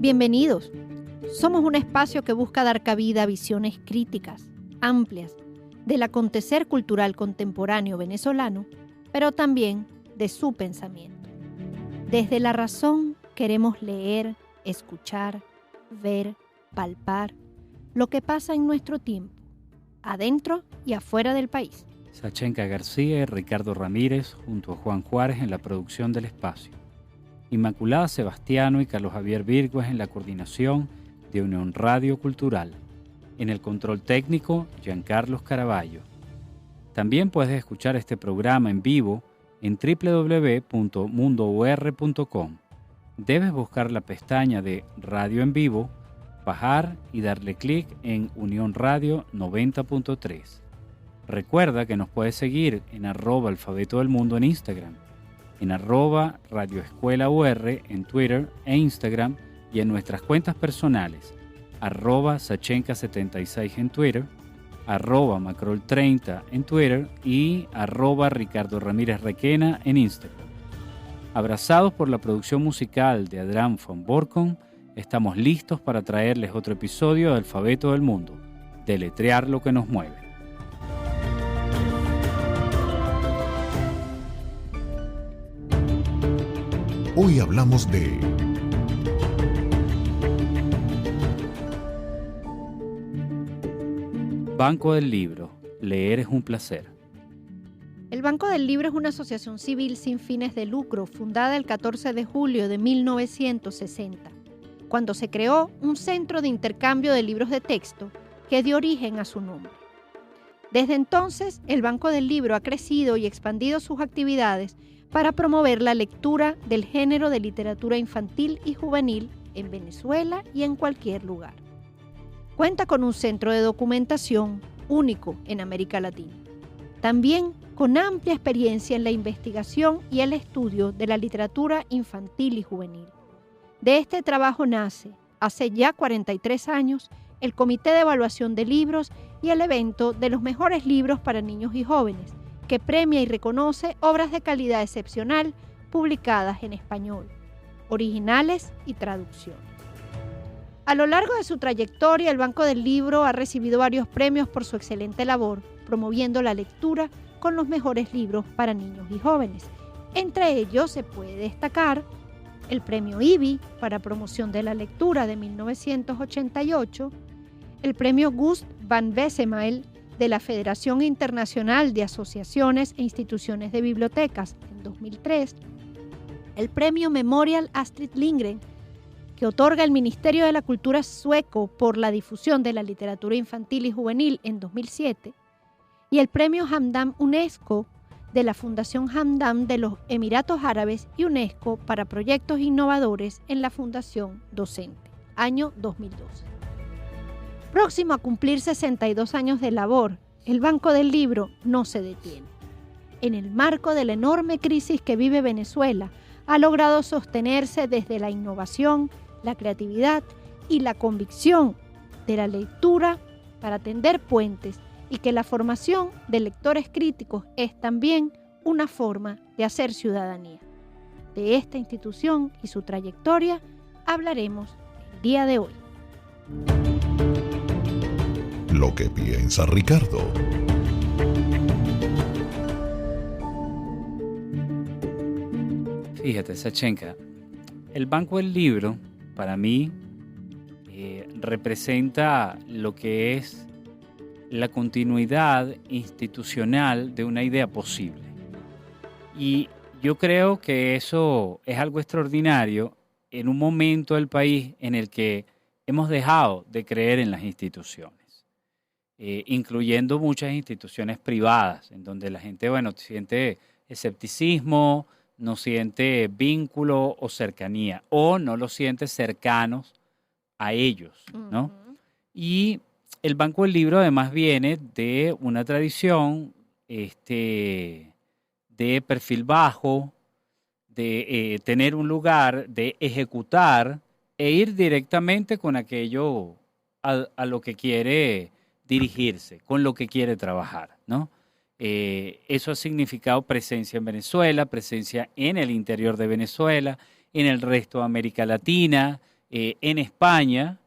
Bienvenidos. Somos un espacio que busca dar cabida a visiones críticas, amplias, del acontecer cultural contemporáneo venezolano, pero también de su pensamiento. Desde la razón queremos leer, escuchar, ver, palpar lo que pasa en nuestro tiempo, adentro y afuera del país. Sachenka García y Ricardo Ramírez junto a Juan Juárez en la producción del espacio. Inmaculada Sebastiano y Carlos Javier Virgües en la coordinación de Unión Radio Cultural. En el control técnico, Giancarlos Caraballo. También puedes escuchar este programa en vivo en www.mundour.com. Debes buscar la pestaña de Radio en Vivo, bajar y darle clic en Unión Radio 90.3. Recuerda que nos puedes seguir en @alfabeto del mundo en Instagram, en @radioescuelaur en Twitter e Instagram y en nuestras cuentas personales, @sachenka76 en Twitter, @macrol30 en Twitter y @Ricardo Ramírez Requena en Instagram. Abrazados por la producción musical de Adrián von Borkom, estamos listos para traerles otro episodio de Alfabeto del Mundo, deletrear lo que nos mueve. Hoy hablamos de Banco del Libro. Leer es un placer. El Banco del Libro es una asociación civil sin fines de lucro fundada el 14 de julio de 1960, cuando se creó un centro de intercambio de libros de texto que dio origen a su nombre. Desde entonces, el Banco del Libro ha crecido y expandido sus actividades para promover la lectura del género de literatura infantil y juvenil en Venezuela y en cualquier lugar. Cuenta con un centro de documentación único en América Latina. También con amplia experiencia en la investigación y el estudio de la literatura infantil y juvenil. De este trabajo nace, hace ya 43 años, el Comité de Evaluación de Libros y el evento de los mejores libros para niños y jóvenes, que premia y reconoce obras de calidad excepcional publicadas en español, originales y traducciones. A lo largo de su trayectoria, el Banco del Libro ha recibido varios premios por su excelente labor, promoviendo la lectura con los mejores libros para niños y jóvenes. Entre ellos se puede destacar el Premio IBI para promoción de la lectura de 1988, el Premio Gust van Bessemael de la Federación Internacional de Asociaciones e Instituciones de Bibliotecas en 2003, el Premio Memorial Astrid Lindgren, que otorga el Ministerio de la Cultura sueco por la difusión de la literatura infantil y juvenil en 2007, y el Premio Hamdan UNESCO de la Fundación Hamdan de los Emiratos Árabes y UNESCO para proyectos innovadores en la Fundación Docente, año 2012. Próximo a cumplir 62 años de labor, el Banco del Libro no se detiene. En el marco de la enorme crisis que vive Venezuela, ha logrado sostenerse desde la innovación, la creatividad y la convicción de la lectura para tender puentes y que la formación de lectores críticos es también una forma de hacer ciudadanía. De esta institución y su trayectoria hablaremos el día de hoy. Lo que piensa Ricardo. Fíjate, Sachenka, el Banco del Libro, para mí, representa lo que es la continuidad institucional de una idea posible. Y yo creo que eso es algo extraordinario en un momento del país en el que hemos dejado de creer en las instituciones, incluyendo muchas instituciones privadas, en donde la gente, siente escepticismo, no siente vínculo o cercanía, o no los siente cercanos a ellos, ¿no? Y el Banco del Libro además viene de una tradición de perfil bajo, de tener un lugar, de ejecutar e ir directamente con aquello a lo que quiere dirigirse, con lo que quiere trabajar, ¿no? Eso ha significado presencia en Venezuela, presencia en el interior de Venezuela, en el resto de América Latina, en España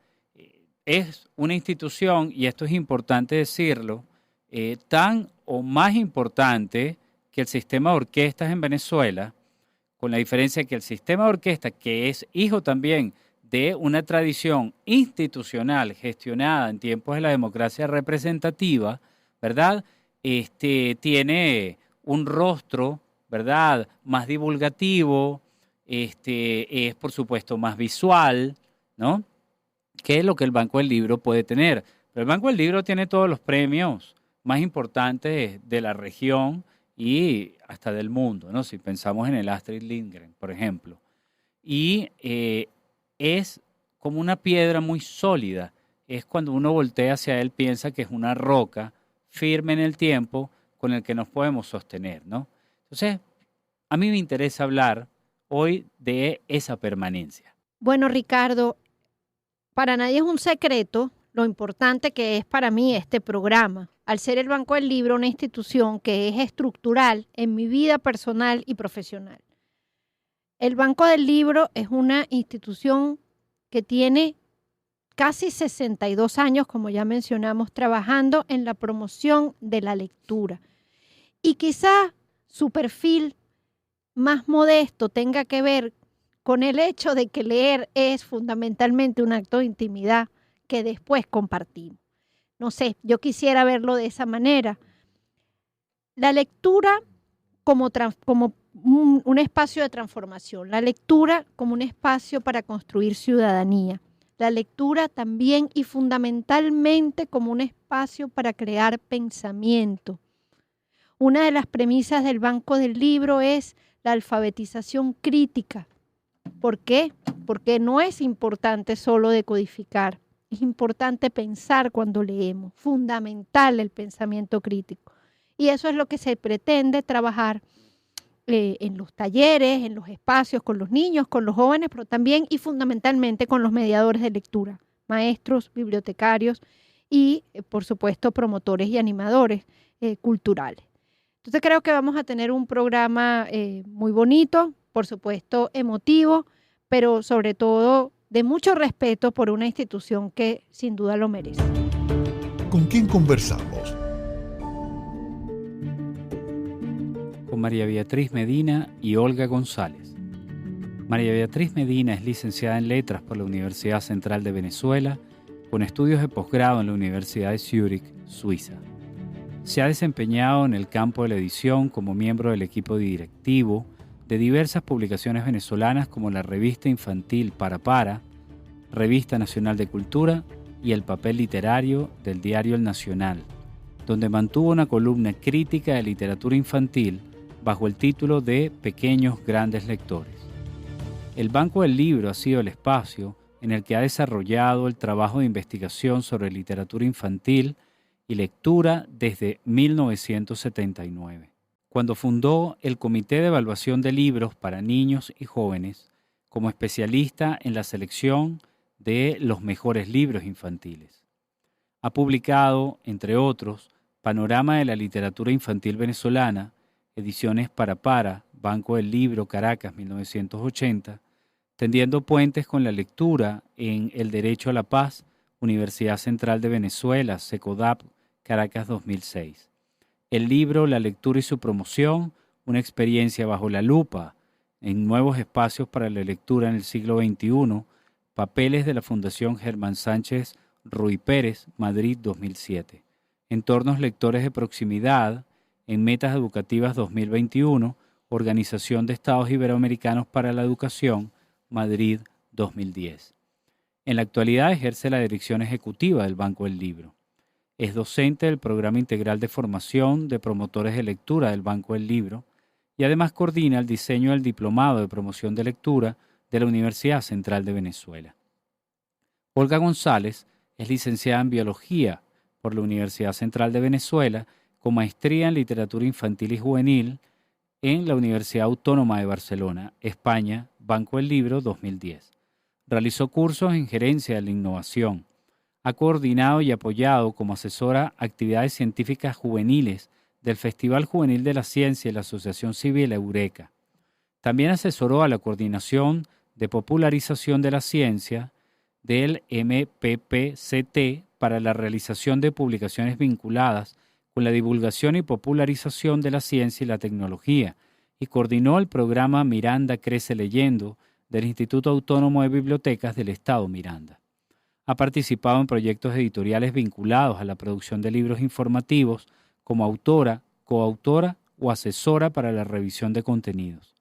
es una institución, y esto es importante decirlo, tan o más importante que el sistema de orquestas en Venezuela, con la diferencia que el sistema de orquesta, que es hijo también de una tradición institucional gestionada en tiempos de la democracia representativa, ¿verdad? Tiene un rostro, ¿verdad?, más divulgativo, es por supuesto más visual, ¿no?, que es lo que el Banco del Libro puede tener. Pero el Banco del Libro tiene todos los premios más importantes de la región y hasta del mundo, ¿no? Si pensamos en el Astrid Lindgren, por ejemplo. Y es como una piedra muy sólida. Es cuando uno voltea hacia él, piensa que es una roca firme en el tiempo con el que nos podemos sostener, ¿no? Entonces, a mí me interesa hablar hoy de esa permanencia. Bueno, Ricardo, para nadie es un secreto lo importante que es para mí este programa, al ser el Banco del Libro una institución que es estructural en mi vida personal y profesional. El Banco del Libro es una institución que tiene casi 62 años, como ya mencionamos, trabajando en la promoción de la lectura. Y quizá su perfil más modesto tenga que ver con el hecho de que leer es fundamentalmente un acto de intimidad que después compartimos. No sé, yo quisiera verlo de esa manera. La lectura como un espacio de transformación, la lectura como un espacio para construir ciudadanía, la lectura también y fundamentalmente como un espacio para crear pensamiento. Una de las premisas del Banco del Libro es la alfabetización crítica. ¿Por qué? Porque no es importante solo decodificar, es importante pensar cuando leemos, fundamental el pensamiento crítico. Y eso es lo que se pretende trabajar en los talleres, en los espacios, con los niños, con los jóvenes, pero también y fundamentalmente con los mediadores de lectura, maestros, bibliotecarios y, por supuesto, promotores y animadores culturales. Entonces creo que vamos a tener un programa muy bonito, por supuesto emotivo, pero sobre todo de mucho respeto por una institución que sin duda lo merece. ¿Con quién conversamos? Con María Beatriz Medina y Olga González. María Beatriz Medina es licenciada en Letras por la Universidad Central de Venezuela, con estudios de posgrado en la Universidad de Zúrich, Suiza. Se ha desempeñado en el campo de la edición como miembro del equipo directivo de diversas publicaciones venezolanas como la revista infantil Para, Revista Nacional de Cultura y el papel literario del diario El Nacional, donde mantuvo una columna crítica de literatura infantil bajo el título de Pequeños Grandes Lectores. El Banco del Libro ha sido el espacio en el que ha desarrollado el trabajo de investigación sobre literatura infantil y lectura desde 1979, cuando fundó el Comité de Evaluación de Libros para Niños y Jóvenes como especialista en la selección de los mejores libros infantiles. Ha publicado, entre otros, Panorama de la Literatura Infantil Venezolana, Ediciones Para, Banco del Libro, Caracas, 1980, Tendiendo Puentes con la Lectura en El Derecho a la Paz, Universidad Central de Venezuela, SECODAP, Caracas, 2006. El libro La lectura y su promoción, una experiencia bajo la lupa en nuevos espacios para la lectura en el siglo XXI, Papeles de la Fundación Germán Sánchez Ruy Pérez, Madrid, 2007. Entornos lectores de proximidad en Metas Educativas 2021, Organización de Estados Iberoamericanos para la Educación, Madrid, 2010. En la actualidad ejerce la dirección ejecutiva del Banco del Libro. Es docente del Programa Integral de Formación de Promotores de Lectura del Banco del Libro y además coordina el diseño del Diplomado de Promoción de Lectura de la Universidad Central de Venezuela. Olga González es licenciada en Biología por la Universidad Central de Venezuela con maestría en Literatura Infantil y Juvenil en la Universidad Autónoma de Barcelona, España, Banco del Libro 2010. Realizó cursos en Gerencia de la Innovación. Ha coordinado y apoyado como asesora actividades científicas juveniles del Festival Juvenil de la Ciencia y la Asociación Civil Eureka. También asesoró a la Coordinación de Popularización de la Ciencia del MPPCT para la realización de publicaciones vinculadas con la divulgación y popularización de la ciencia y la tecnología, y coordinó el programa Miranda Crece Leyendo del Instituto Autónomo de Bibliotecas del Estado Miranda. Ha participado en proyectos editoriales vinculados a la producción de libros informativos como autora, coautora o asesora para la revisión de contenidos.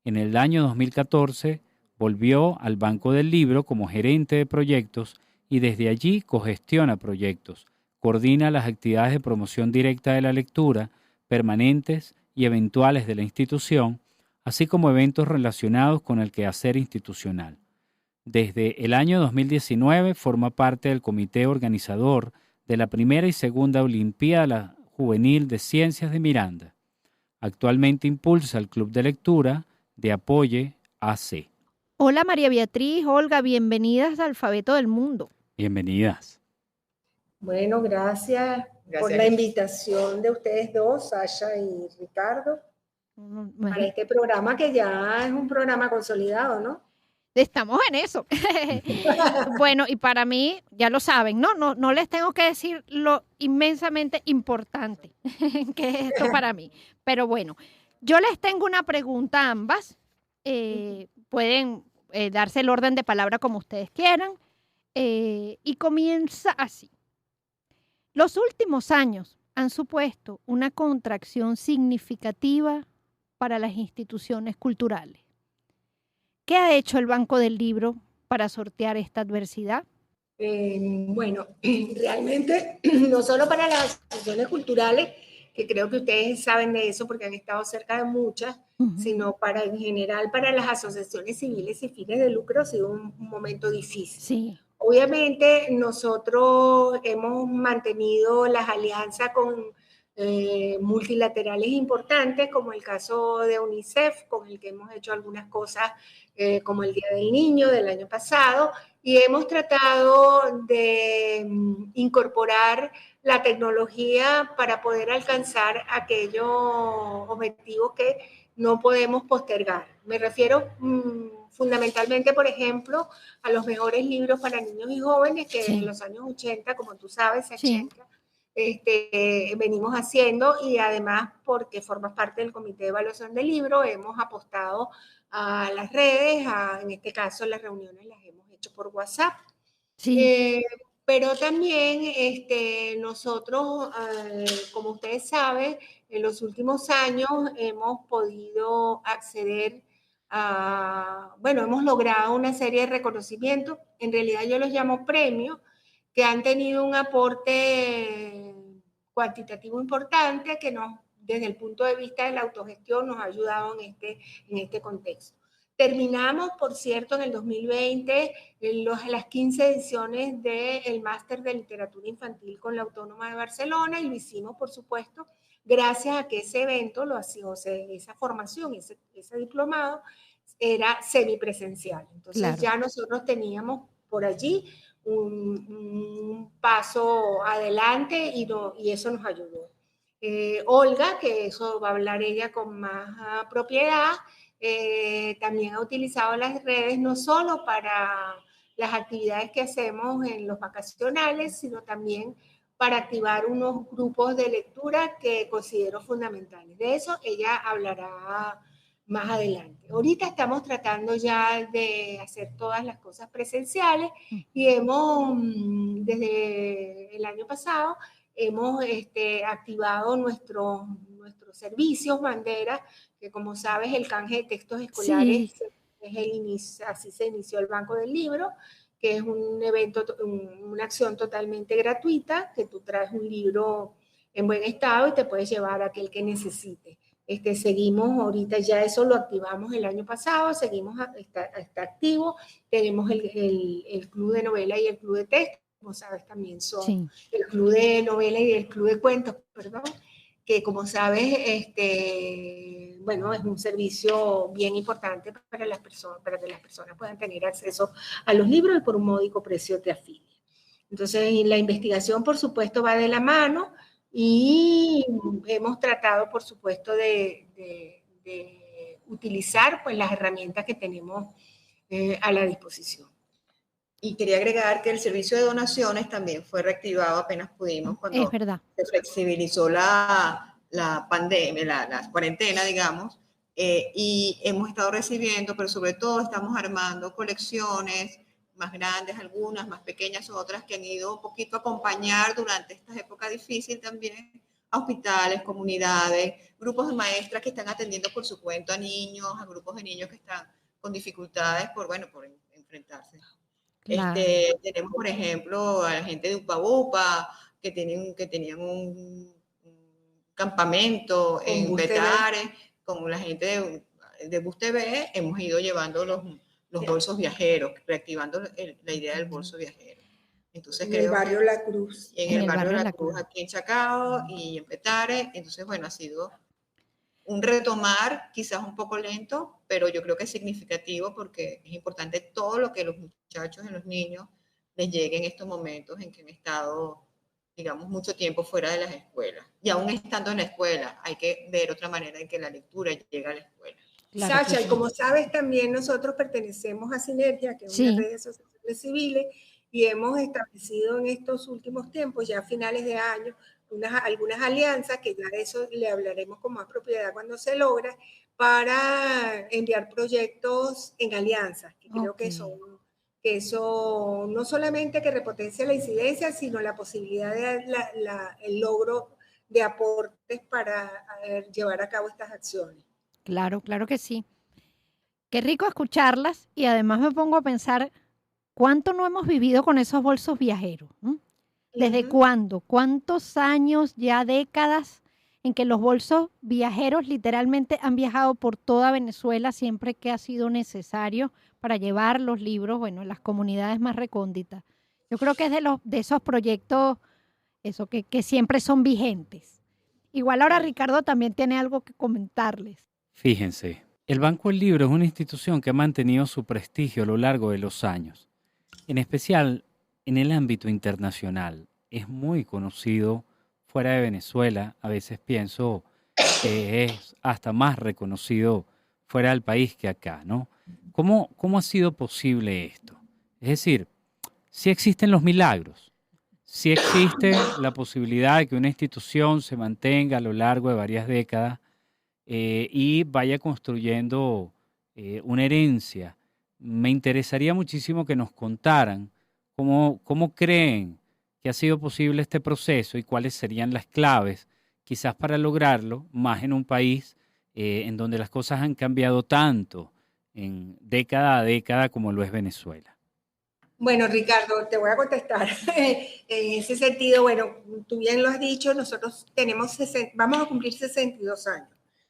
En el año 2014 volvió al Banco del Libro como gerente de proyectos y desde allí cogestiona proyectos, coordina las actividades de promoción directa de la lectura, permanentes y eventuales de la institución, así como eventos relacionados con el quehacer institucional. Desde el año 2019 forma parte del comité organizador de la primera y segunda Olimpiada Juvenil de Ciencias de Miranda. Actualmente impulsa el Club de Lectura de Apoye AC. Hola María Beatriz, Olga, bienvenidas a Alfabeto del Mundo. Bienvenidas. Bueno, gracias por la invitación de ustedes dos, Sasha y Ricardo, para este programa que ya es un programa consolidado, ¿no? Estamos en eso. Bueno, y para mí, ya lo saben, no les tengo que decir lo inmensamente importante que es esto para mí. Pero bueno, yo les tengo una pregunta a ambas. Pueden darse el orden de palabra como ustedes quieran. Y comienza así. Los últimos años han supuesto una contracción significativa para las instituciones culturales. ¿Qué ha hecho el Banco del Libro para sortear esta adversidad? Bueno, realmente no solo para las instituciones culturales, que creo que ustedes saben de eso porque han estado cerca de muchas, sino en general para las asociaciones civiles y fines de lucro ha sido un momento difícil. Sí. Obviamente nosotros hemos mantenido las alianzas con multilaterales importantes, como el caso de UNICEF, con el que hemos hecho algunas cosas como el Día del Niño del año pasado, y hemos tratado de incorporar la tecnología para poder alcanzar aquellos objetivos que no podemos postergar. Me refiero fundamentalmente, por ejemplo, a los mejores libros para niños y jóvenes que en los años 80, como tú sabes, 80, venimos haciendo, y además porque formas parte del Comité de Evaluación del Libro, hemos apostado a las redes, en este caso las reuniones las hemos hecho por WhatsApp. Sí. Pero también nosotros, como ustedes saben, en los últimos años hemos podido acceder hemos logrado una serie de reconocimientos, en realidad yo los llamo premios, que han tenido un aporte cuantitativo importante que desde el punto de vista de la autogestión nos ha ayudado en este contexto. Terminamos, por cierto, en el 2020 las 15 ediciones del Máster de Literatura Infantil con la Autónoma de Barcelona, y lo hicimos, por supuesto, gracias a que ese evento, esa formación, ese diplomado, era semipresencial. Entonces ya nosotros teníamos por allí un paso adelante y eso nos ayudó. Olga, que eso va a hablar ella con más propiedad, también ha utilizado las redes no solo para las actividades que hacemos en los vacacionales, sino también para activar unos grupos de lectura que considero fundamentales. De eso ella hablará más adelante. Ahorita estamos tratando ya de hacer todas las cosas presenciales y desde el año pasado, hemos activado nuestros servicios bandera, que como sabes, el canje de textos escolares así se inició el Banco del Libro, que es un evento, una acción totalmente gratuita, que tú traes un libro en buen estado y te puedes llevar a aquel que necesite. Seguimos, ahorita ya eso lo activamos el año pasado, seguimos, está activo, tenemos el club de novela y el club de texto, como sabes también son el club de novela y el club de cuentos, perdón, que como sabes, es un servicio bien importante para las personas, para que las personas puedan tener acceso a los libros y por un módico precio te afilia. Entonces, la investigación, por supuesto, va de la mano, y hemos tratado, por supuesto, de utilizar pues las herramientas que tenemos a la disposición. Y quería agregar que el servicio de donaciones también fue reactivado apenas pudimos Es cuando verdad. se flexibilizó la pandemia, la cuarentena, digamos, y hemos estado recibiendo, pero sobre todo estamos armando colecciones más grandes, algunas más pequeñas, otras que han ido un poquito a acompañar durante esta época difícil también a hospitales, comunidades, grupos de maestras que están atendiendo por su cuenta a niños, a grupos de niños que están con dificultades por enfrentarse. Claro. Tenemos, por ejemplo, a la gente de Upa Upa, que tenían un campamento en Betare, con la gente de Bus TV, hemos ido llevando los bolsos viajeros, reactivando la idea del bolso viajero. Entonces, en el barrio La Cruz. En el barrio La Cruz, aquí en Chacao y en Petare. Entonces, bueno, ha sido un retomar quizás un poco lento, pero yo creo que es significativo porque es importante todo lo que los muchachos y los niños les llegue en estos momentos en que han estado, digamos, mucho tiempo fuera de las escuelas. Y aún estando en la escuela, hay que ver otra manera en que la lectura llega a la escuela. Claro, Sacha, y como sabes, también nosotros pertenecemos a Sinergia, que es una red de asociaciones civiles, y hemos establecido en estos últimos tiempos, ya a finales de año, algunas alianzas, que ya de eso le hablaremos con más propiedad cuando se logra, para enviar proyectos en alianzas, que creo que eso no solamente que repotencia la incidencia, sino la posibilidad de el logro de aportes para llevar a cabo estas acciones. Claro, claro que sí. Qué rico escucharlas y además me pongo a pensar cuánto no hemos vivido con esos bolsos viajeros. ¿Desde cuándo? ¿Cuántos años, ya décadas, en que los bolsos viajeros literalmente han viajado por toda Venezuela siempre que ha sido necesario para llevar los libros, bueno, en las comunidades más recónditas? Yo creo que es de esos proyectos que siempre son vigentes. Igual ahora Ricardo también tiene algo que comentarles. Fíjense, el Banco del Libro es una institución que ha mantenido su prestigio a lo largo de los años, en especial en el ámbito internacional. Es muy conocido fuera de Venezuela, a veces pienso que es hasta más reconocido fuera del país que acá, ¿no? ¿Cómo ha sido posible esto? Es decir, sí existen los milagros, sí existe la posibilidad de que una institución se mantenga a lo largo de varias décadas y vaya construyendo una herencia. Me interesaría muchísimo que nos contaran cómo creen que ha sido posible este proceso y cuáles serían las claves, quizás para lograrlo, más en un país en donde las cosas han cambiado tanto en década a década como lo es Venezuela. Bueno, Ricardo, te voy a contestar. En ese sentido, bueno, tú bien lo has dicho, nosotros vamos a cumplir 62 años.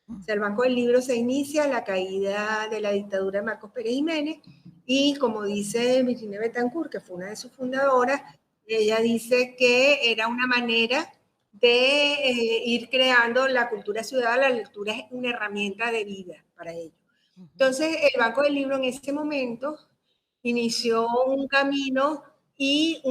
O sea, el Banco del Libro se inicia a la caída de la dictadura de Marcos Pérez Jiménez y, como dice Virginia Betancourt, que fue una de sus fundadoras, ella dice que era una manera de ir creando la cultura ciudadana. La lectura es una herramienta de vida para ellos. Entonces, el Banco del Libro en ese momento inició un camino y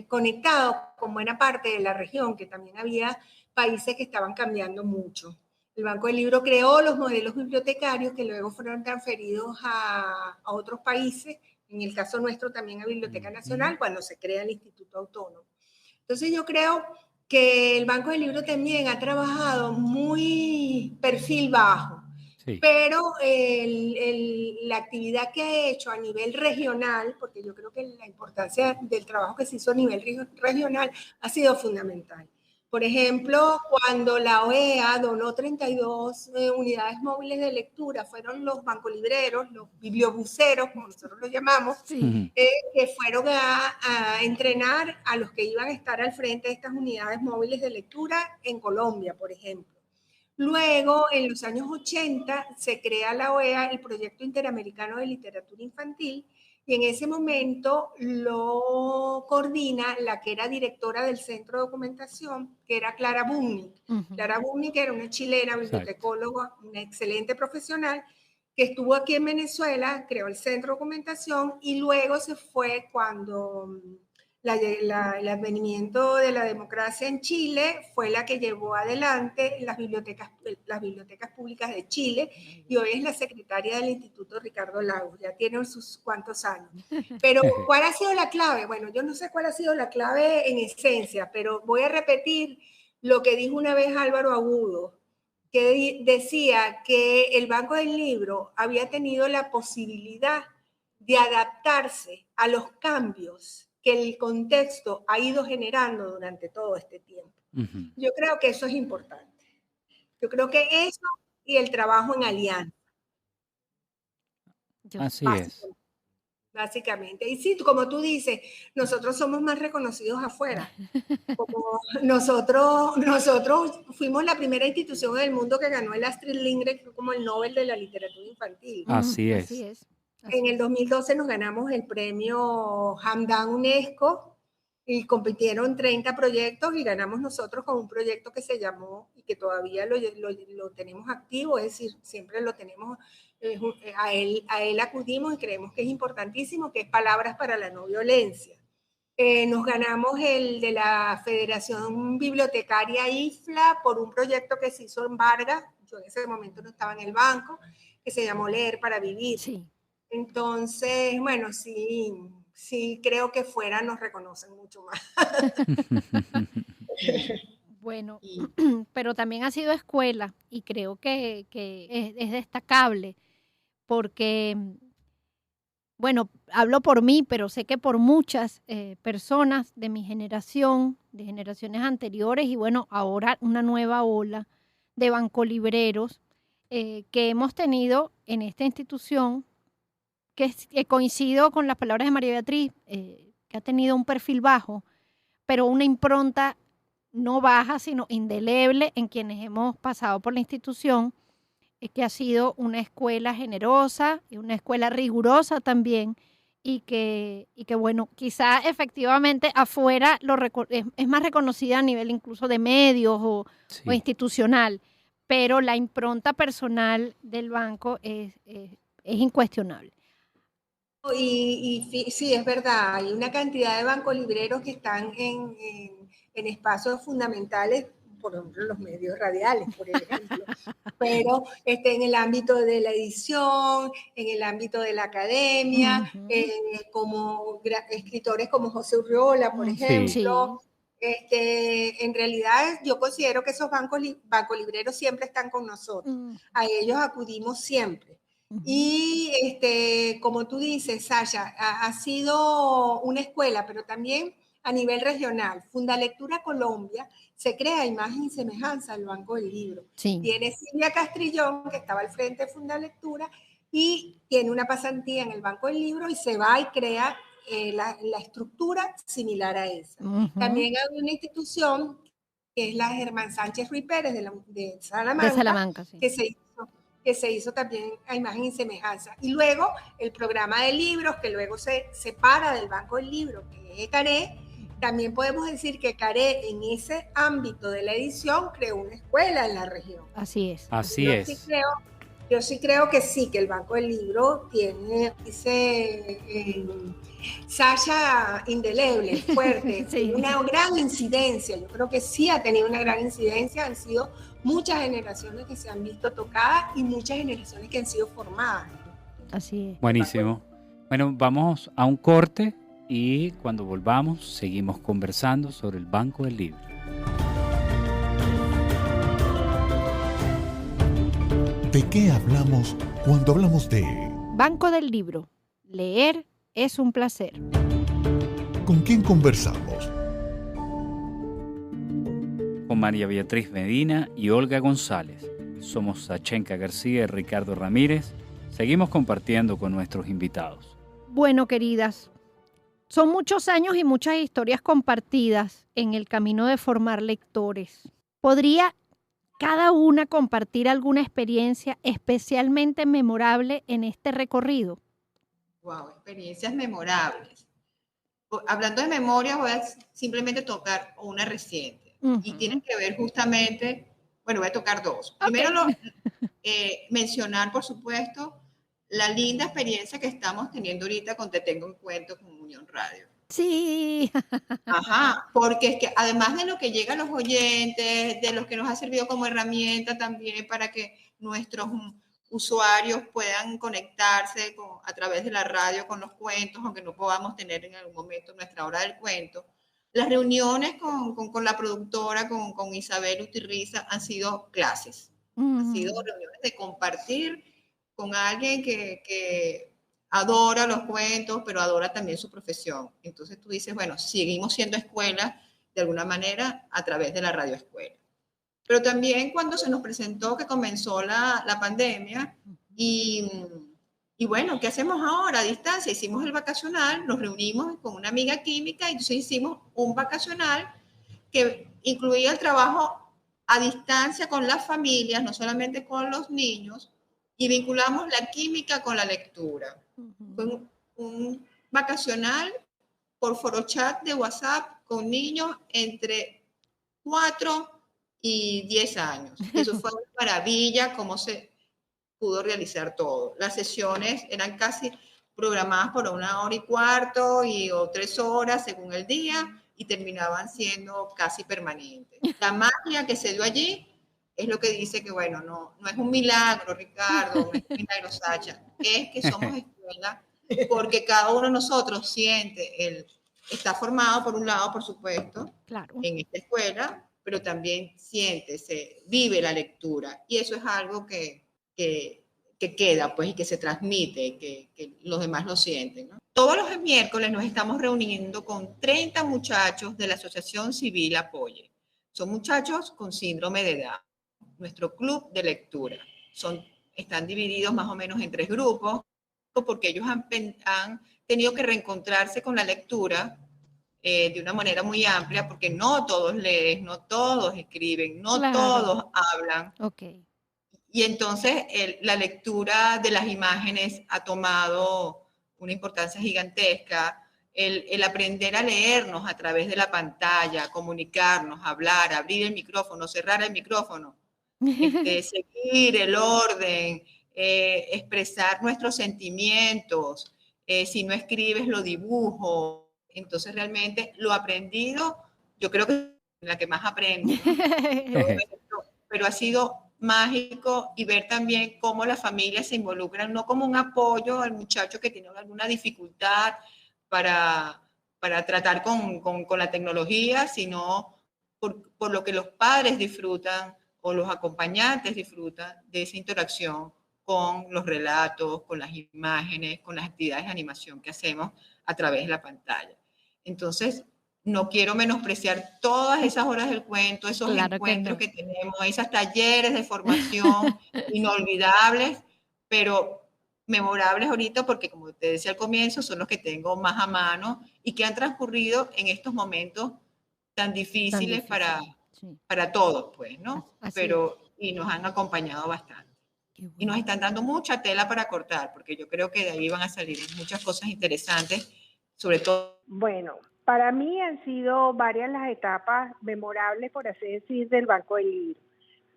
conectado con buena parte de la región, que también había países que estaban cambiando mucho. El Banco del Libro creó los modelos bibliotecarios que luego fueron transferidos a otros países, en el caso nuestro también a Biblioteca Nacional, cuando se crea el Instituto Autónomo. Entonces yo creo que el Banco del Libro también ha trabajado muy perfil bajo, sí, pero la actividad que ha hecho a nivel regional, porque yo creo que la importancia del trabajo que se hizo a nivel regional ha sido fundamental. Por ejemplo, cuando la OEA donó 32 unidades móviles de lectura, fueron los bancolibreros, los bibliobuceros, como nosotros los llamamos, sí, que fueron a entrenar a los que iban a estar al frente de estas unidades móviles de lectura en Colombia, por ejemplo. Luego, en los años 80, se crea la OEA, el Proyecto Interamericano de Literatura Infantil, y en ese momento lo coordina la que era directora del Centro de Documentación, que era Clara Bumnik. Clara Bumnik era una chilena, bibliotecóloga, una excelente profesional, que estuvo aquí en Venezuela, creó el Centro de Documentación y luego se fue cuando el advenimiento de la democracia en Chile fue la que llevó adelante las bibliotecas públicas de Chile, y hoy es la secretaria del Instituto Ricardo Lagos, ya tiene sus cuantos años. Pero, ¿cuál ha sido la clave? Bueno, yo no sé cuál ha sido la clave en esencia, pero voy a repetir lo que dijo una vez Álvaro Agudo, que decía que el Banco del Libro había tenido la posibilidad de adaptarse a los cambios que el contexto ha ido generando durante todo este tiempo. Ujú. Yo creo que eso es importante. Yo creo que eso y el trabajo en alianza. Así es. Básicamente. Y sí, como tú dices, nosotros somos más reconocidos afuera. Como nosotros fuimos la primera institución en el mundo que ganó el Astrid Lindgren como el Nobel de la literatura infantil. Así es. Así es. En el 2012 nos ganamos el premio Hamdan UNESCO y compitieron 30 proyectos y ganamos nosotros con un proyecto que se llamó, y que todavía lo tenemos activo, es decir, siempre lo tenemos, a él acudimos y creemos que es importantísimo, que es Palabras para la No Violencia. Nos ganamos el de la Federación Bibliotecaria IFLA por un proyecto que se hizo en Vargas, yo en ese momento no estaba en el banco, que se llamó Leer para Vivir. Sí. Entonces, bueno, sí creo que fuera nos reconocen mucho más. Bueno, pero también ha sido escuela y creo que es destacable porque, bueno, hablo por mí, pero sé que por muchas personas de mi generación, de generaciones anteriores y bueno, ahora una nueva ola de bancolibreros que hemos tenido en esta institución, que coincido con las palabras de María Beatriz, que ha tenido un perfil bajo, pero una impronta no baja, sino indeleble en quienes hemos pasado por la institución, que ha sido una escuela generosa y una escuela rigurosa también, y que bueno, quizá efectivamente afuera es más reconocida a nivel incluso de medios o institucional, pero la impronta personal del banco es incuestionable. Y sí, es verdad, hay una cantidad de bancolibreros que están en espacios fundamentales, por ejemplo, los medios radiales, por ejemplo, pero en el ámbito de la edición, en el ámbito de la academia, como escritores como José Urriola, por ejemplo. En realidad, yo considero que esos bancolibreros siempre están con nosotros. A ellos acudimos siempre. Y como tú dices, Sasha, ha sido una escuela, pero también a nivel regional. Fundalectura Colombia se crea imagen y semejanza al Banco del Libro. Sí. Tiene Silvia Castrillón, que estaba al frente de Fundalectura, y tiene una pasantía en el Banco del Libro y se va y crea la estructura similar a esa. También hay una institución que es la Germán Sánchez Ruiz Pérez de Salamanca, sí, que se hizo también a imagen y semejanza. Y luego el programa de libros, que luego se separa del Banco del Libro, que es CARE. También podemos decir que CARE, en ese ámbito de la edición, creó una escuela en la región. Así es. Así es. Yo sí creo que sí, que el Banco del Libro tiene Sasha, indeleble, fuerte, sí, una gran incidencia. Yo creo que sí ha tenido una gran incidencia. Han sido muchas generaciones que se han visto tocadas y muchas generaciones que han sido formadas. Así es. Buenísimo. Bueno, vamos a un corte y cuando volvamos seguimos conversando sobre el Banco del Libro. ¿De qué hablamos cuando hablamos de Banco del Libro? Leer es un placer. ¿Con quién conversamos? Con María Beatriz Medina y Olga González. Somos Sachenka García y Ricardo Ramírez. Seguimos compartiendo con nuestros invitados. Bueno, queridas, son muchos años y muchas historias compartidas en el camino de formar lectores. ¿Podría cada una compartir alguna experiencia especialmente memorable en este recorrido? Wow, experiencias memorables. Hablando de memoria, voy a simplemente tocar una reciente. Y tienen que ver justamente, bueno, voy a tocar dos. Okay. Primero, mencionar, por supuesto, la linda experiencia que estamos teniendo ahorita con Te Tengo en Cuento con Unión Radio. Sí. Ajá, porque es que además de lo que llega a los oyentes, de los que nos ha servido como herramienta también para que nuestros usuarios puedan conectarse a través de la radio con los cuentos, aunque no podamos tener en algún momento nuestra hora del cuento. Las reuniones con la productora, con Isabel Utirriza, han sido clases. Han sido reuniones de compartir con alguien que adora los cuentos, pero adora también su profesión. Entonces tú dices, bueno, seguimos siendo escuela de alguna manera a través de la radioescuela. Pero también cuando se nos presentó que comenzó la pandemia y bueno, ¿qué hacemos ahora a distancia? Hicimos el vacacional, nos reunimos con una amiga química y entonces hicimos un vacacional que incluía el trabajo a distancia con las familias, no solamente con los niños, y vinculamos la química con la lectura. Fue un vacacional por forochat de WhatsApp con niños entre 4 y 10 años. Eso fue una maravilla cómo se pudo realizar todo. Las sesiones eran casi programadas por 1 hora y cuarto o 3 horas según el día y terminaban siendo casi permanentes. La magia que se dio allí es lo que dice que, bueno, no es un milagro, Ricardo, no es un milagro, Sacha, es que somos escuela porque cada uno de nosotros siente, está formado por un lado, por supuesto, Claro. en esta escuela, pero también siente, se vive la lectura y eso es algo que queda, pues, y que se transmite, que los demás lo sienten, ¿no? Todos los miércoles nos estamos reuniendo con 30 muchachos de la Asociación Civil Apoye. Son muchachos con síndrome de Down. Nuestro club de lectura. Están divididos más o menos en 3 grupos, porque ellos han tenido que reencontrarse con la lectura de una manera muy amplia, porque no todos leen, no todos escriben, no Claro. todos hablan. Ok. Y entonces la lectura de las imágenes ha tomado una importancia gigantesca. El aprender a leernos a través de la pantalla, comunicarnos, hablar, abrir el micrófono, cerrar el micrófono, seguir el orden, expresar nuestros sentimientos. Si no escribes, lo dibujo. Entonces realmente lo aprendido, yo creo que es la que más aprendo, ¿no? Pero ha sido mágico y ver también cómo las familias se involucran, no como un apoyo al muchacho que tiene alguna dificultad para tratar con la tecnología, sino por lo que los padres disfrutan o los acompañantes disfrutan de esa interacción con los relatos, con las imágenes, con las actividades de animación que hacemos a través de la pantalla. Entonces, no quiero menospreciar todas esas horas del cuento, esos encuentros que tenemos, esos talleres de formación inolvidables, pero memorables ahorita porque, como te decía al comienzo, son los que tengo más a mano y que han transcurrido en estos momentos tan difíciles para todos, pues, ¿no? Y nos han acompañado bastante. Bueno. Y nos están dando mucha tela para cortar, porque yo creo que de ahí van a salir muchas cosas interesantes, sobre todo. Bueno, para mí han sido varias las etapas memorables, por así decir, del Banco del Libro.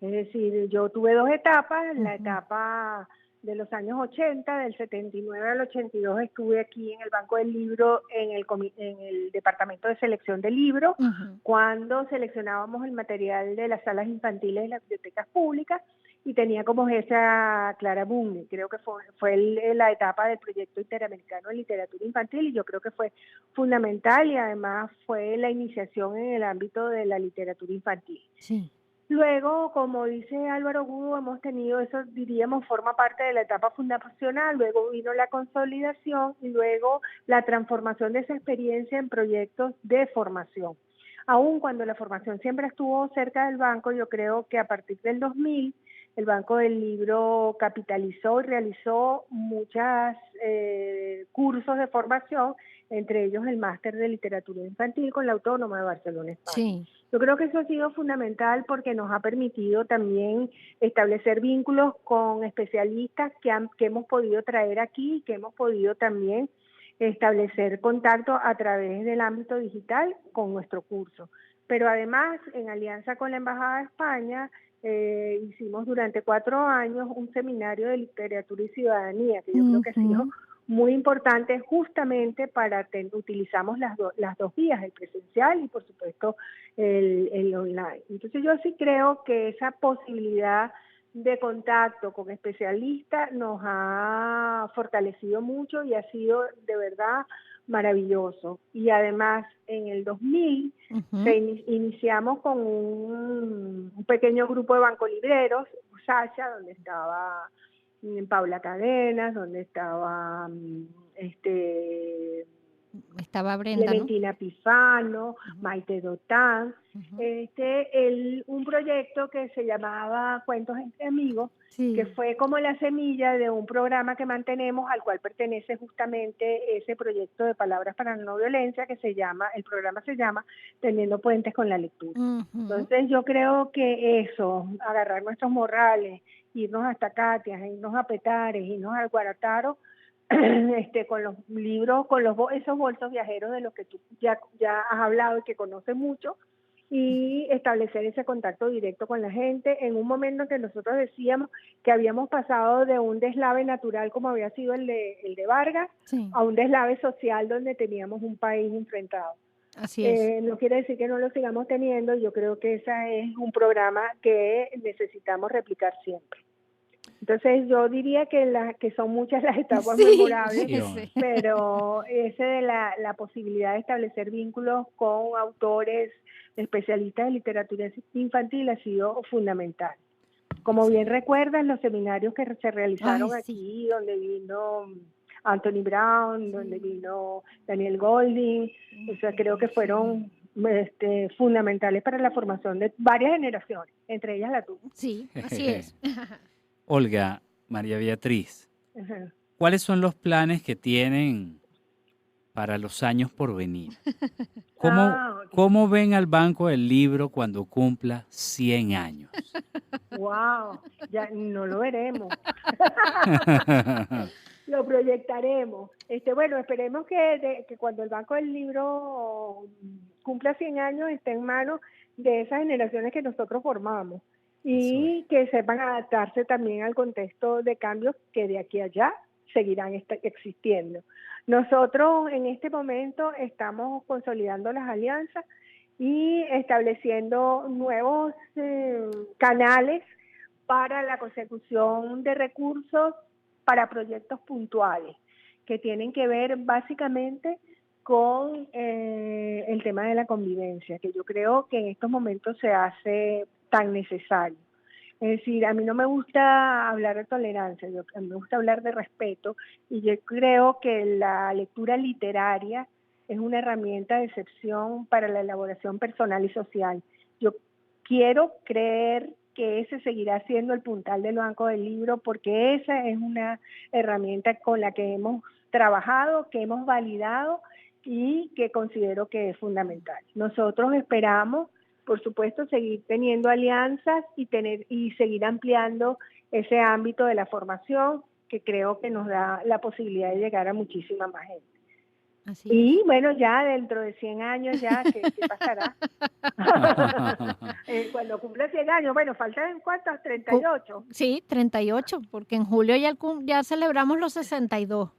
Es decir, yo tuve 2 etapas, la etapa de los años 80, del 79 al 82 estuve aquí en el Banco del Libro, en el Departamento de Selección de Libros, cuando seleccionábamos el material de las salas infantiles de las bibliotecas públicas, y tenía como jefe a Clara Bunge. Creo que fue la etapa del proyecto interamericano de literatura infantil y yo creo que fue fundamental y además fue la iniciación en el ámbito de la literatura infantil. Sí. Luego, como dice Álvaro Gudo, hemos tenido, eso diríamos, forma parte de la etapa fundacional, luego vino la consolidación y luego la transformación de esa experiencia en proyectos de formación. Aun cuando la formación siempre estuvo cerca del banco, yo creo que a partir del 2000 el Banco del Libro capitalizó y realizó muchos cursos de formación, entre ellos el máster de literatura infantil con la Autónoma de Barcelona, España. Sí. Yo creo que eso ha sido fundamental porque nos ha permitido también establecer vínculos con especialistas que hemos podido traer aquí, que hemos podido también establecer contacto a través del ámbito digital con nuestro curso. Pero además, en alianza con la Embajada de España, hicimos durante 4 años un seminario de literatura y ciudadanía, que yo creo que ha sido muy importante justamente utilizamos las dos vías, el presencial y por supuesto el online. Entonces yo sí creo que esa posibilidad de contacto con especialistas nos ha fortalecido mucho y ha sido de verdad maravilloso. Y además en el 2000 iniciamos con un pequeño grupo de bancolibreros, Sasha, donde estaba Paula Cadenas, donde estaba estaba Brenda, Clementina, ¿no? Pifano, Maite Dotán, un proyecto que se llamaba Cuentos entre Amigos, sí, que fue como la semilla de un programa que mantenemos, al cual pertenece justamente ese proyecto de Palabras para la No Violencia, el programa se llama Tendiendo Puentes con la Lectura. Entonces yo creo que eso, agarrar nuestros morrales, irnos hasta Katia, irnos a Petare, irnos al Guarataro, con los libros, con esos bolsos viajeros de los que tú ya has hablado y que conoces mucho, y establecer ese contacto directo con la gente en un momento en que nosotros decíamos que habíamos pasado de un deslave natural como había sido el de Vargas, sí, a un deslave social donde teníamos un país enfrentado. Así es. No quiere decir que no lo sigamos teniendo. Yo creo que ese es un programa que necesitamos replicar siempre. Entonces yo diría que son muchas las etapas, sí, memorables, sí, pero ese de la posibilidad de establecer vínculos con autores especialistas de literatura infantil ha sido fundamental. Como bien recuerdas, los seminarios que se realizaron aquí, donde vino Anthony Brown, donde vino Daniel Golding, o sea, creo que fueron fundamentales para la formación de varias generaciones, entre ellas la tuya. Sí, así es. Olga, María Beatriz, ¿cuáles son los planes que tienen para los años por venir? ¿Cómo ven al Banco del Libro cuando cumpla 100 años? ¡Wow! Ya no lo veremos. Lo proyectaremos. Bueno, esperemos que cuando el Banco del Libro cumpla 100 años esté en manos de esas generaciones que nosotros formamos. Y que sepan adaptarse también al contexto de cambios que de aquí a allá seguirán existiendo. Nosotros en este momento estamos consolidando las alianzas y estableciendo nuevos canales para la consecución de recursos para proyectos puntuales que tienen que ver básicamente con el tema de la convivencia, que yo creo que en estos momentos se hace tan necesario. Es decir, a mí no me gusta hablar de tolerancia, a mí me gusta hablar de respeto, y yo creo que la lectura literaria es una herramienta de excepción para la elaboración personal y social. Yo quiero creer que ese seguirá siendo el puntal del Banco del Libro, porque esa es una herramienta con la que hemos trabajado, que hemos validado y que considero que es fundamental. Nosotros esperamos, por supuesto, seguir teniendo alianzas y seguir ampliando ese ámbito de la formación, que creo que nos da la posibilidad de llegar a muchísima más gente. Así y bueno, ya dentro de 100 años ya, ¿qué pasará? Cuando cumpla 100 años, bueno, faltan ¿cuántos? 38. Sí, 38, porque en julio ya celebramos los 62.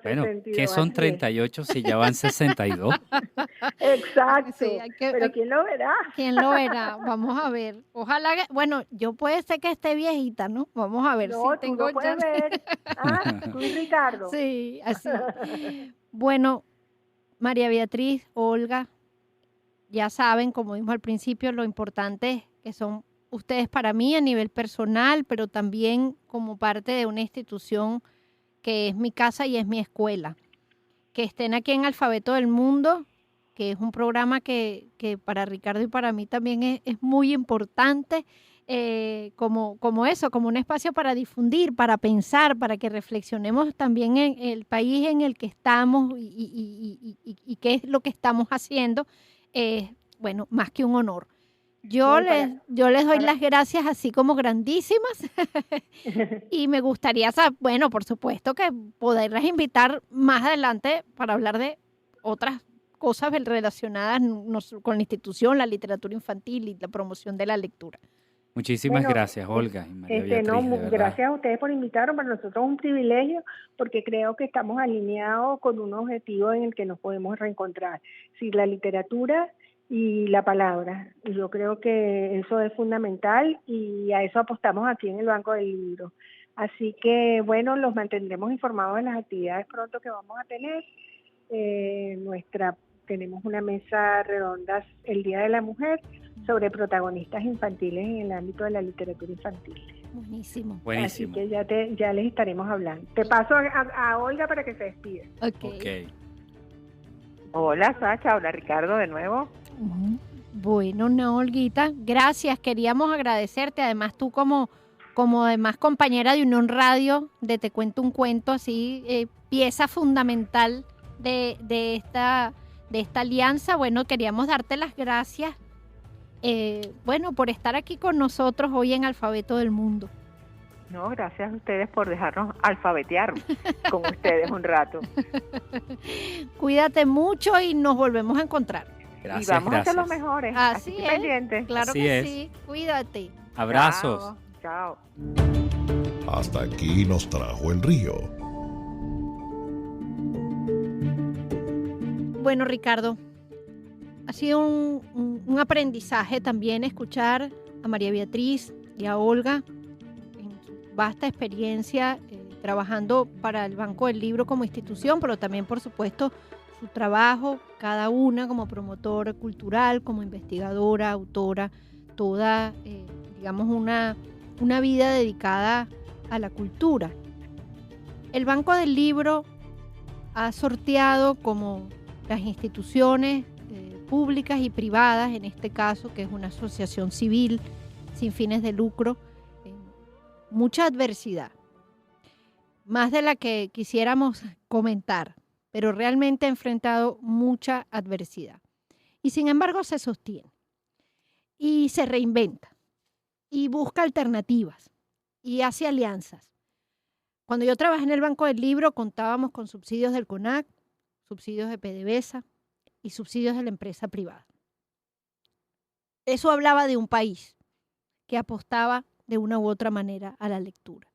Bueno, ¿qué son 38 si ya van 62? Exacto, sí, pero ¿quién lo verá? ¿Quién lo verá? Vamos a ver. Ojalá que, bueno, yo puede ser que esté viejita, ¿no? Vamos a ver no, si tengo... No, tú puedes ver. Tú y Ricardo. Sí, así. Bueno, María Beatriz, Olga, ya saben, como dijimos al principio, lo importante que son ustedes para mí a nivel personal, pero también como parte de una institución que es mi casa y es mi escuela. Que estén aquí en Alfabeto del Mundo, que es un programa que para Ricardo y para mí también es muy importante, como un espacio para difundir, para pensar, para que reflexionemos también en el país en el que estamos y qué es lo que estamos haciendo. Bueno, más que un honor. Yo les doy las gracias así como grandísimas y me gustaría, bueno, por supuesto que poderlas invitar más adelante para hablar de otras cosas relacionadas con la institución, la literatura infantil y la promoción de la lectura. Muchísimas Bueno, gracias, Olga y María Beatriz, no, de verdad. gracias a ustedes por invitarnos. Para nosotros es un privilegio porque creo que estamos alineados con un objetivo en el que nos podemos reencontrar. Sí, la literatura y la palabra. Y yo creo que eso es fundamental y a eso apostamos aquí en el Banco del Libro. Así que, bueno, los mantendremos informados de las actividades pronto que vamos a tener. Tenemos una mesa redonda el Día de la Mujer sobre protagonistas infantiles en el ámbito de la literatura infantil. Buenísimo. Buenísimo. Así que ya les estaremos hablando. Te paso a Olga para que se despida. Ok. Hola, Sacha. Hola, Ricardo, de nuevo. Bueno, no, Olguita, gracias. Queríamos agradecerte. Además, tú como además compañera de Unión Radio, de Te Cuento un Cuento, así, pieza fundamental de esta alianza. Bueno, queríamos darte las gracias, por estar aquí con nosotros hoy en Alfabeto del Mundo. No, gracias a ustedes por dejarnos alfabetear con ustedes un rato. Cuídate mucho y nos volvemos a encontrar. Gracias, y vamos a ser gracias. los mejores. Así es. Pendientes. Claro Así que es. sí. Cuídate. Abrazos. Chao. Hasta aquí nos trajo el río. Bueno, Ricardo, ha sido un aprendizaje también escuchar a María Beatriz y a Olga en su vasta experiencia trabajando para el Banco del Libro como institución, pero también, por supuesto, su trabajo, cada una como promotora cultural, como investigadora, autora, toda, digamos, una vida dedicada a la cultura. El Banco del Libro ha sorteado como las instituciones públicas y privadas, en este caso, que es una asociación civil sin fines de lucro, mucha adversidad, más de la que quisiéramos comentar, pero realmente ha enfrentado mucha adversidad. Y sin embargo se sostiene y se reinventa y busca alternativas y hace alianzas. Cuando yo trabajé en el Banco del Libro contábamos con subsidios del CONAC, subsidios de PDVSA y subsidios de la empresa privada. Eso hablaba de un país que apostaba de una u otra manera a la lectura.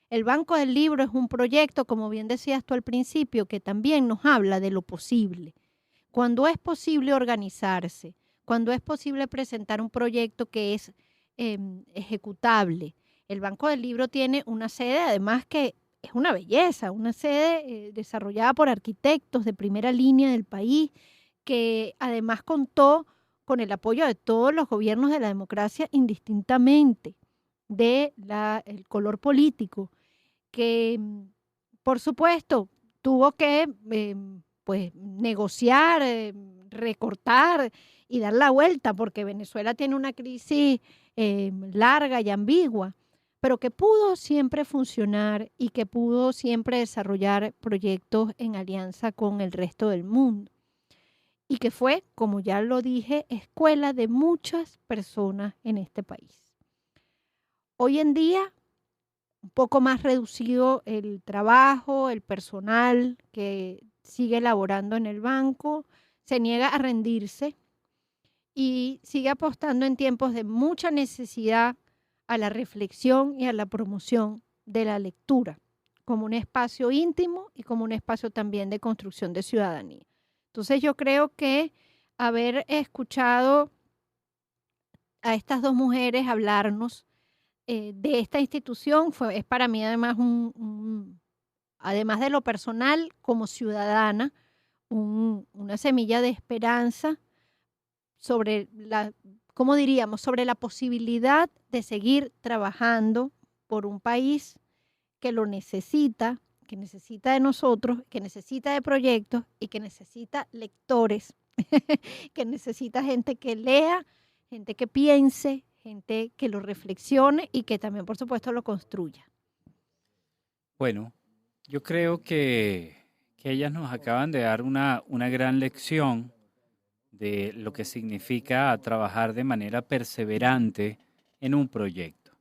El Banco del Libro es un proyecto, como bien decías tú al principio, que también nos habla de lo posible. Cuando es posible organizarse, cuando es posible presentar un proyecto que es ejecutable. El Banco del Libro tiene una sede, además que es una belleza, una sede desarrollada por arquitectos de primera línea del país, que además contó con el apoyo de todos los gobiernos de la democracia, indistintamente del color político, que por supuesto tuvo que negociar, recortar y dar la vuelta, porque Venezuela tiene una crisis larga y ambigua, pero que pudo siempre funcionar y que pudo siempre desarrollar proyectos en alianza con el resto del mundo. Y que fue, como ya lo dije, escuela de muchas personas en este país. Hoy en día, un poco más reducido el trabajo, el personal que sigue laborando en el banco, se niega a rendirse y sigue apostando en tiempos de mucha necesidad a la reflexión y a la promoción de la lectura, como un espacio íntimo y como un espacio también de construcción de ciudadanía. Entonces yo creo que haber escuchado a estas dos mujeres hablarnos de esta institución es para mí además además de lo personal como ciudadana, una semilla de esperanza sobre sobre la posibilidad de seguir trabajando por un país que lo necesita, que necesita de nosotros, que necesita de proyectos y que necesita lectores, que necesita gente que lea, gente que piense, gente que lo reflexione y que también, por supuesto, lo construya. Bueno, yo creo que ellas nos acaban de dar una gran lección de lo que significa trabajar de manera perseverante en un proyecto.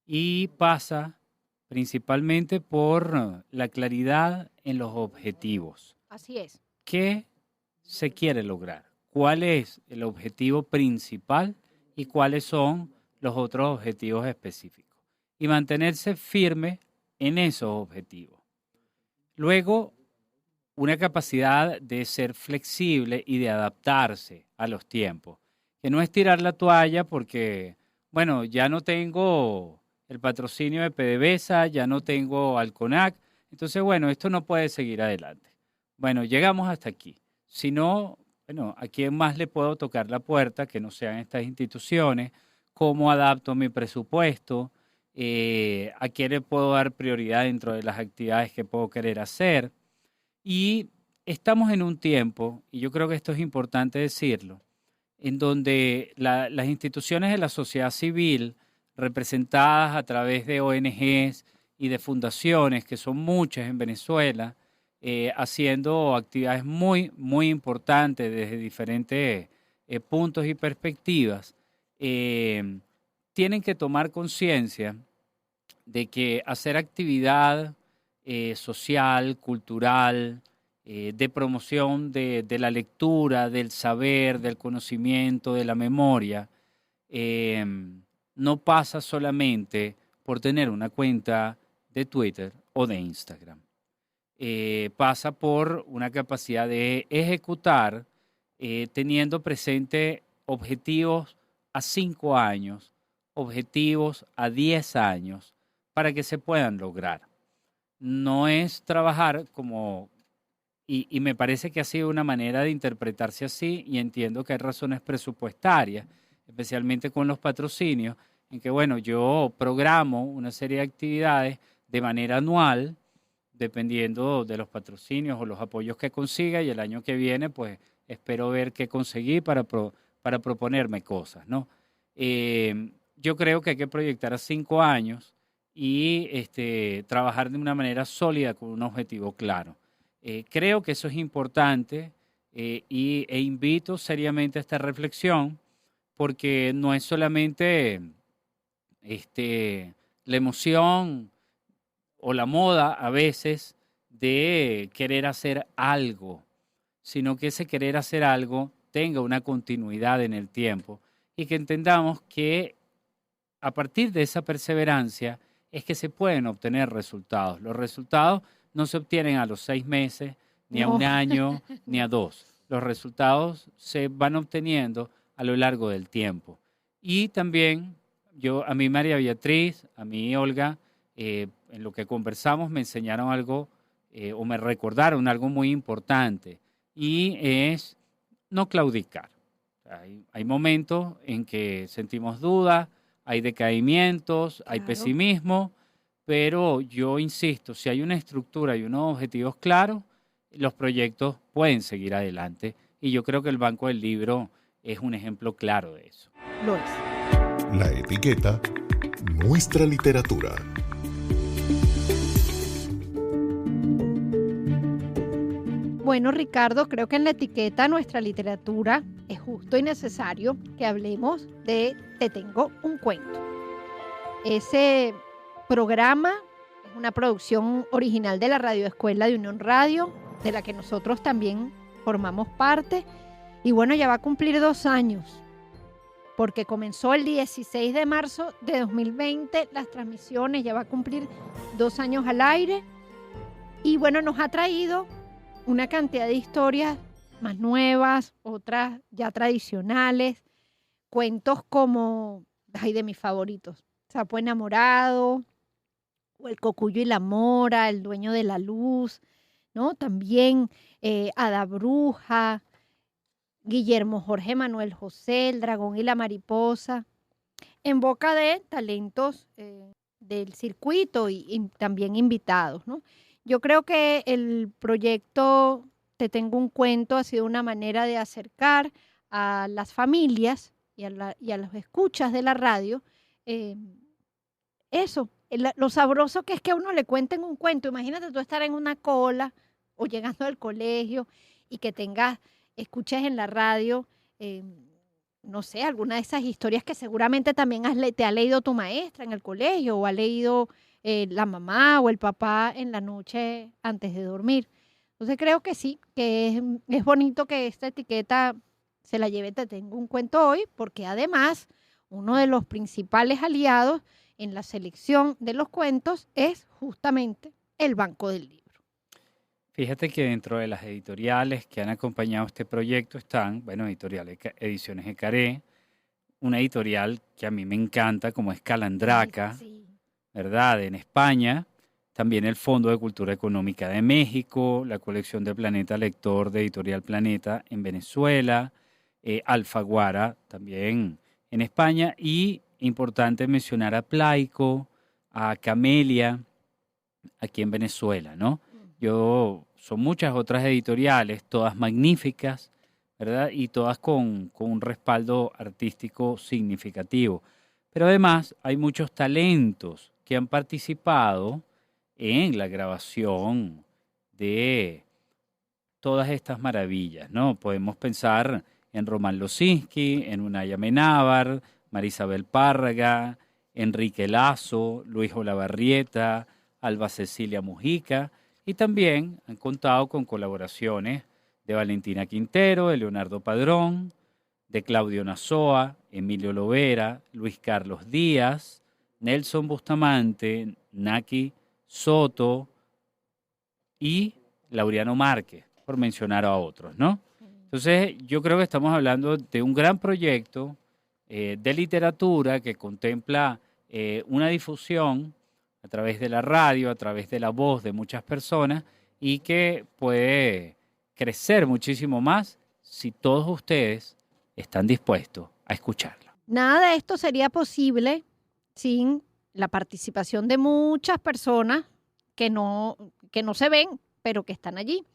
Y pasa principalmente por la claridad en los objetivos. Así es. ¿Qué se quiere lograr? ¿Cuál es el objetivo principal y cuáles son los otros objetivos específicos y mantenerse firme en esos objetivos. Luego, una capacidad de ser flexible y de adaptarse a los tiempos, que no es tirar la toalla porque, bueno, ya no tengo el patrocinio de PDVSA, ya no tengo Alconac, entonces, bueno, esto no puede seguir adelante. Bueno, llegamos hasta aquí. Si no, bueno, ¿a quién más le puedo tocar la puerta que no sean estas instituciones? ¿Cómo adapto mi presupuesto? ¿A quién le puedo dar prioridad dentro de las actividades que puedo querer hacer? Y estamos en un tiempo, y yo creo que esto es importante decirlo, en donde las instituciones de la sociedad civil, representadas a través de ONGs y de fundaciones, que son muchas en Venezuela, haciendo actividades muy, muy importantes desde diferentes puntos y perspectivas, tienen que tomar conciencia de que hacer actividad social, cultural, de promoción de la lectura, del saber, del conocimiento, de la memoria, no pasa solamente por tener una cuenta de Twitter o de Instagram. Pasa por una capacidad de ejecutar teniendo presente objetivos a 5 años, objetivos a 10 años, para que se puedan lograr. No es trabajar como, y me parece que ha sido una manera de interpretarse así, y entiendo que hay razones presupuestarias, especialmente con los patrocinios, en que, bueno, yo programo una serie de actividades de manera anual, dependiendo de los patrocinios o los apoyos que consiga, y el año que viene, pues, espero ver qué conseguí para proponerme cosas, ¿no? Yo creo que hay que proyectar a 5 años y trabajar de una manera sólida con un objetivo claro. Creo que eso es importante e invito seriamente a esta reflexión, porque no es solamente la emoción o la moda a veces de querer hacer algo, sino que ese querer hacer algo tenga una continuidad en el tiempo y que entendamos que a partir de esa perseverancia es que se pueden obtener resultados. Los resultados no se obtienen a los 6 meses, ni a un año, ni a 2. Los resultados se van obteniendo a lo largo del tiempo. Y también a mí María Beatriz, a mí Olga, en lo que conversamos me enseñaron algo o me recordaron algo muy importante, y es no claudicar. Hay momentos en que sentimos dudas, hay decaimientos, hay pesimismo, pero yo insisto, si hay una estructura y unos objetivos claros, los proyectos pueden seguir adelante, y yo creo que el Banco del Libro es un ejemplo claro de eso. Lo es. La etiqueta Nuestra Literatura. Bueno, Ricardo, creo que en la etiqueta Nuestra Literatura es justo y necesario que hablemos de Te Tengo un Cuento. Ese programa es una producción original de la Radioescuela de Unión Radio, de la que nosotros también formamos parte. Y bueno, ya va a cumplir 2 años, porque comenzó el 16 de marzo de 2020 las transmisiones, ya va a cumplir 2 años al aire. Y bueno, nos ha traído una cantidad de historias más nuevas, otras ya tradicionales, cuentos como, de mis favoritos, Sapo Enamorado, o El Cocuyo y la Mora, El Dueño de la Luz, ¿no? También Hada Bruja, Guillermo Jorge Manuel José, El Dragón y la Mariposa, en boca de talentos del circuito y también invitados, ¿no? Yo creo que el proyecto Te Tengo un Cuento ha sido una manera de acercar a las familias y a los escuchas de la radio lo sabroso que es que a uno le cuenten un cuento. Imagínate tú estar en una cola o llegando al colegio y que escuches en la radio, no sé, alguna de esas historias que seguramente también te ha leído tu maestra en el colegio, o ha leído la mamá o el papá en la noche antes de dormir. Entonces creo que sí, que es bonito que esta etiqueta se la lleve Te Tengo un Cuento hoy, porque además uno de los principales aliados en la selección de los cuentos es justamente el Banco del Libro. Fíjate que dentro de las editoriales que han acompañado este proyecto están, Ediciones Ecaré, una editorial que a mí me encanta, como es Calandraca, Sí. ¿verdad? En España, también el Fondo de Cultura Económica de México, la colección de Planeta Lector de Editorial Planeta en Venezuela, Alfaguara también en España, y importante mencionar a Plaico, a Camelia, aquí en Venezuela, ¿no? Son muchas otras editoriales, todas magníficas, ¿verdad? Y todas con un respaldo artístico significativo. Pero además hay muchos talentos que han participado en la grabación de todas estas maravillas, ¿no? Podemos pensar en Román Losinski, en Unai Amenábar, Marisabel Párraga, Enrique Lazo, Luis Olavarrieta, Alba Cecilia Mujica, y también han contado con colaboraciones de Valentina Quintero, de Leonardo Padrón, de Claudio Nazoa, Emilio Lovera, Luis Carlos Díaz, Nelson Bustamante, Naki Soto y Laureano Márquez, por mencionar a otros, ¿no? Entonces, yo creo que estamos hablando de un gran proyecto de literatura que contempla una difusión a través de la radio, a través de la voz de muchas personas, y que puede crecer muchísimo más si todos ustedes están dispuestos a escucharlo. Nada de esto sería posible sin la participación de muchas personas que no se ven, pero que están allí.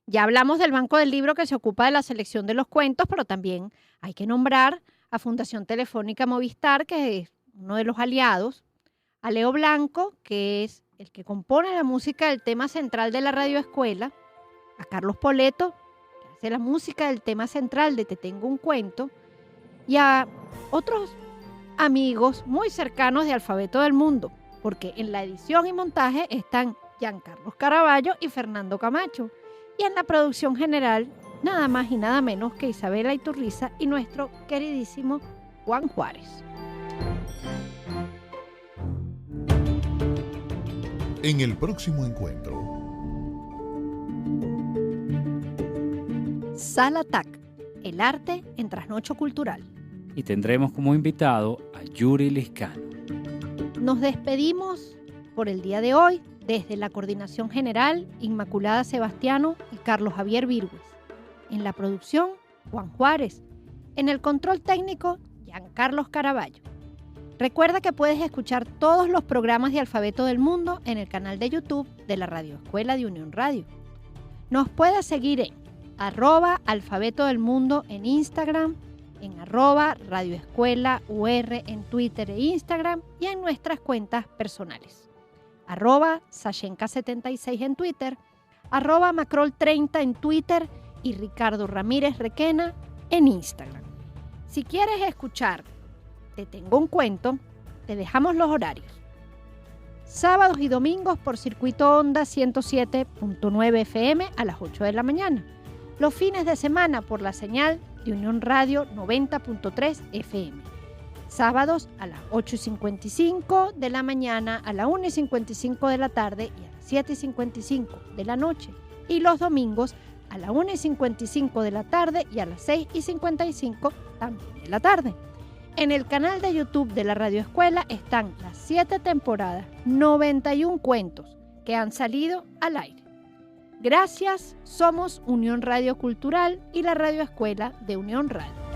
Ya hablamos del Banco del Libro, que se ocupa de la selección de los cuentos, pero también hay que nombrar a Fundación Telefónica Movistar, que es uno de los aliados, a Leo Blanco, que es el que compone la música del tema central de la radioescuela, a Carlos Poleto, que hace la música del tema central de Te Tengo un Cuento, y a otros amigos muy cercanos de Alfabeto del Mundo, porque en la edición y montaje están Giancarlos Caraballo y Fernando Camacho, y en la producción general nada más y nada menos que Isabela Iturriza y nuestro queridísimo Juan Juárez. En el próximo encuentro. Sala TAC, el arte en trasnocho cultural. Y tendremos como invitado a Yuri Liscano. Nos despedimos por el día de hoy desde la Coordinación General, Inmaculada Sebastiano y Carlos Javier Virgües. En la producción, Juan Juárez. En el control técnico, Giancarlos Caraballo. Recuerda que puedes escuchar todos los programas de Alfabeto del Mundo en el canal de YouTube de la Radioescuela de Unión Radio. Nos puedes seguir en @Alfabeto del Mundo en Instagram, en @Radioescuela UR en Twitter e Instagram, y en nuestras cuentas personales. @Sashenka76 en Twitter, @Macrol30 en Twitter y Ricardo Ramírez Requena en Instagram. Si quieres escuchar Te Tengo un Cuento, te dejamos los horarios. Sábados y domingos por Circuito Onda 107.9 FM a las 8 de la mañana. Los fines de semana por la señal de Unión Radio 90.3 FM. Sábados a las 8:55 de la mañana, a las 1:55 de la tarde y a las 7:55 de la noche. Y los domingos a las 1:55 de la tarde y a las 6:55 también de la tarde. En el canal de YouTube de la Radioescuela están las 7 temporadas, 91 cuentos que han salido al aire. Gracias, somos Unión Radio Cultural y la Radioescuela de Unión Radio.